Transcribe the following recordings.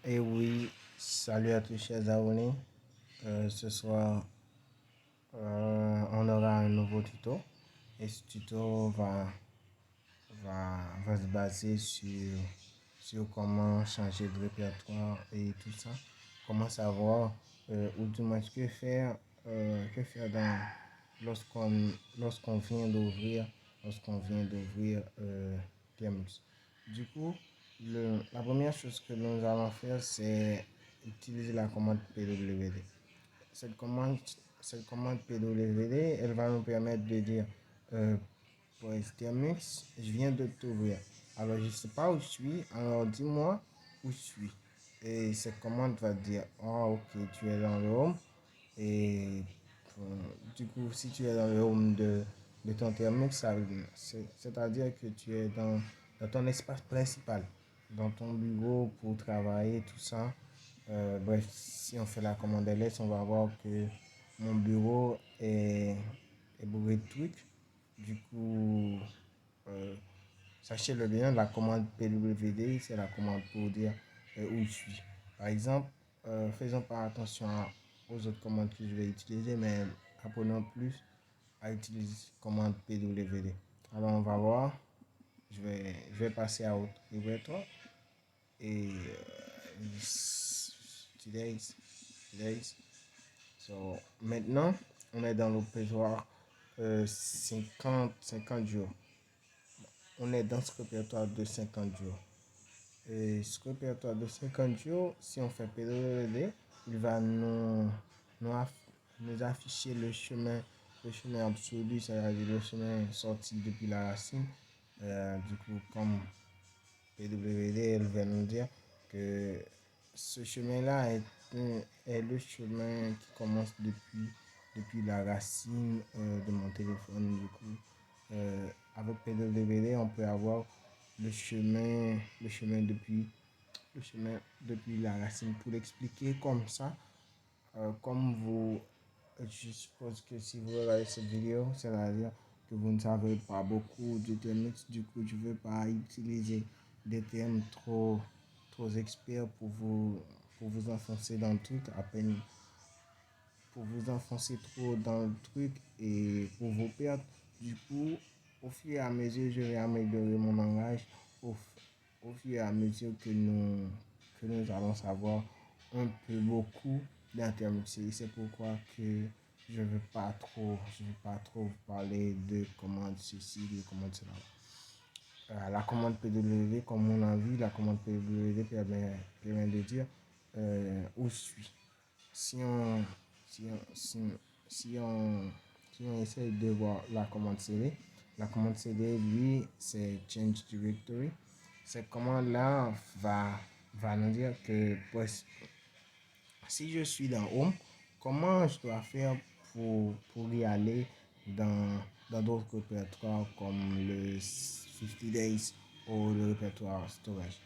Et oui, salut à tous chers abonnés. Ce soir, on aura un nouveau tuto. Et ce tuto va se baser sur comment changer de répertoire et tout ça. Comment savoir, ou du moins que faire lorsqu'on vient d'ouvrir TMX. Du coup, la première chose que nous allons faire, c'est utiliser la commande pwd. Cette commande, cette commande pwd, elle va nous permettre de dire pour TMX, je viens de t'ouvrir. Alors, je ne sais pas où je suis, alors dis-moi où je suis. Et cette commande va dire, oh, ok, tu es dans le home. Et du coup, si tu es dans le home de ton TMX, c'est-à-dire que tu es dans ton espace principal, dans ton bureau pour travailler, tout ça. Bref, si on fait la commande ls, on va voir que mon bureau est bourré de trucs. Du coup, euh, sachez-le bien, la commande pwd, c'est la commande pour dire où je suis. Par exemple, faisons pas attention aux autres commandes que je vais utiliser, mais apprenons plus à utiliser la commande pwd. Alors, on va voir. Je vais passer à autre répertoire. Et today's, today's. So, maintenant, on est dans le répertoire 50 jours. On est dans ce répertoire de 50 jours. Et ce répertoire de 50 jours, si on fait PWD, il va nous afficher le chemin absolu, c'est-à-dire le chemin sorti depuis la racine. Du coup, comme PWD, elle va nous dire que ce chemin-là est le chemin qui commence depuis la racine de mon téléphone. Du coup, avec PWD, on peut avoir le chemin depuis la racine. Pour l'expliquer comme ça, je suppose que si vous regardez cette vidéo, c'est-à-dire que vous ne savez pas beaucoup de termes, du coup, je ne veux pas utiliser des termes trop experts pour vous enfoncer dans le truc, à peine pour vous enfoncer trop dans le truc et pour vous perdre. Du coup, au fur et à mesure, je vais améliorer mon langage au fur et à mesure que nous allons savoir un peu beaucoup d'un terme. C'est pourquoi que je veux pas trop vous parler de commande ceci, de commande cela. La commande PW, comme on a vu, la commande PW permet de dire où je suis. Si on, si on, si, si on, si on essaie de voir la commande CD, lui, c'est Change Directory. Cette commande-là va nous dire que pues, si je suis dans Home, comment je dois faire pour y aller dans d'autres répertoires comme le 50 Days ou le répertoire Storage.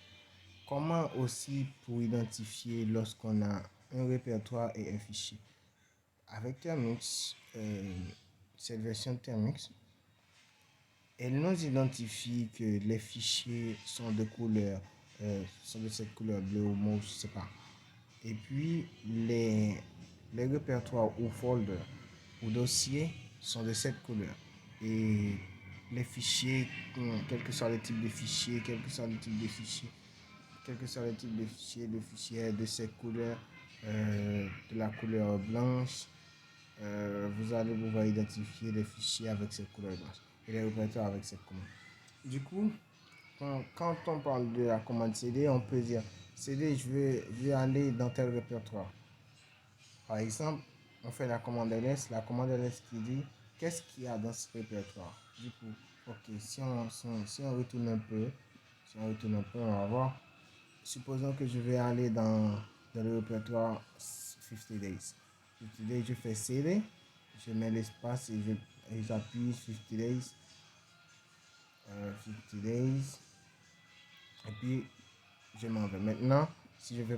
Comment aussi pour identifier lorsqu'on a un répertoire et un fichier. Avec Termux, cette version de Termux, elle nous identifie que les fichiers sont de couleur, sont de cette couleur bleu ou mauve, je ne sais pas. Et puis, les répertoires ou folders ou dossiers sont de cette couleur. Et les fichiers, quel que soit le type de fichier, le fichier de cette couleur, de la couleur blanche, vous allez pouvoir identifier les fichiers avec cette couleur blanche et les répertoires avec cette couleur. Du coup, quand on parle de la commande CD, on peut dire CD, je vais aller dans tel répertoire. Par exemple, on fait la commande ls qui dit qu'est-ce qu'il y a dans ce répertoire. Du coup, ok, si on retourne un peu, on va voir. Supposons que je vais aller dans le répertoire 50 days. 50 days, je fais CD, je mets l'espace et j'appuie 50 days. 50 days. Et puis, je m'en vais. Maintenant, si je fais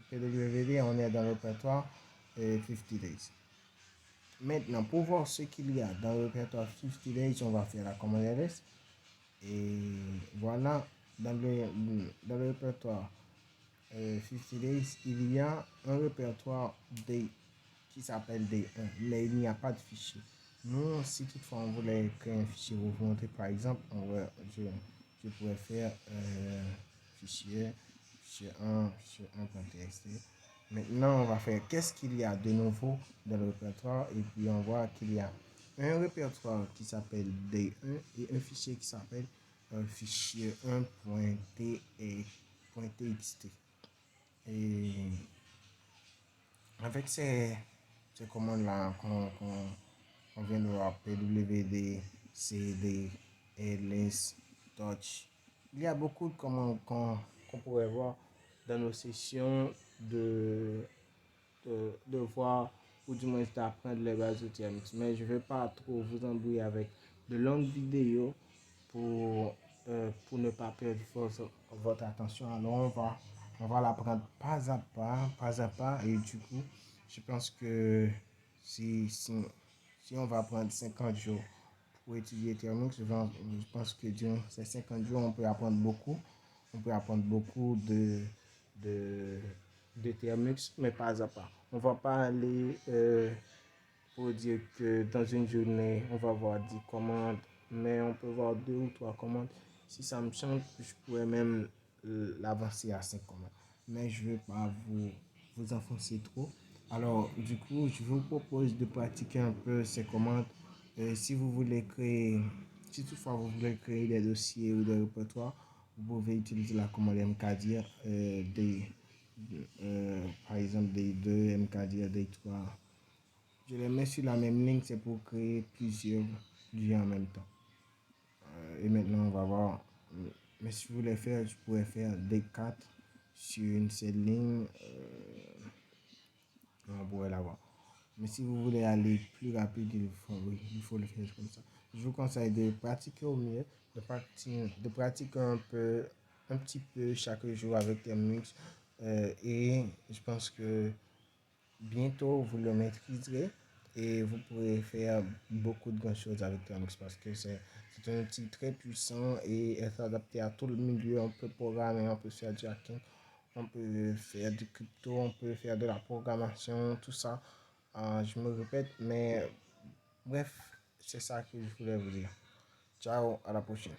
PWD, on est dans le répertoire 50 days. Maintenant, pour voir ce qu'il y a dans le répertoire 50 days, on va faire la commande ls. Et voilà, dans le répertoire 50 Days, il y a un répertoire qui s'appelle Day 1, mais il n'y a pas de fichier. Nous, si toutefois on voulait créer un fichier, vous montrer par exemple, je pourrais faire fichier 1, fichier 1.txt. Maintenant, on va faire qu'est-ce qu'il y a de nouveau dans le répertoire et puis on voit qu'il y a un répertoire qui s'appelle Day1 et un fichier qui s'appelle fichier 1.txt. Et avec ces commandes-là qu'on vient de voir, pwd, cd, ls, touch, il y a beaucoup de commandes qu'on pourrait voir dans nos sessions de voir ou du moins d'apprendre les bases de TMX. Mais je ne vais pas trop vous embrouiller avec de longues vidéos pour ne pas perdre votre attention. Alors on va l'apprendre pas à pas. Et du coup, je pense que si on va prendre 50 jours pour étudier TMX, je pense que durant ces 50 jours, on peut apprendre beaucoup. On peut apprendre beaucoup de, de TMX, mais pas à pas. On ne va pas aller pour dire que dans une journée, on va voir 10 commandes, mais on peut voir 2 ou 3 commandes. Si ça me chante, je pourrais même l'avancer à 5 commandes. Mais je ne veux pas vous enfoncer trop. Alors, du coup, je vous propose de pratiquer un peu ces commandes. Si vous voulez créer, si toutefois vous voulez créer des dossiers ou des répertoires, vous pouvez utiliser la commande mkdir, par exemple des 2, mkdir, des 3. Je les mets sur la même ligne, c'est pour créer plusieurs en même temps. Et maintenant, on va voir. Mais si vous voulez faire, je pourrais faire des 4 sur une seule ligne. On pourrait l'avoir. Mais si vous voulez aller plus rapide, il faut le faire comme ça. Je vous conseille de pratiquer au mieux, de pratiquer un petit peu chaque jour avec TMX. Et je pense que bientôt vous le maîtriserez et vous pourrez faire beaucoup de grandes choses avec TMX parce que c'est un outil très puissant et est adapté à tout le milieu. On peut programmer, on peut faire du hacking, on peut faire du crypto, on peut faire de la programmation, tout ça. Je me répète, mais bref, c'est ça que je voulais vous dire. Ciao, à la prochaine.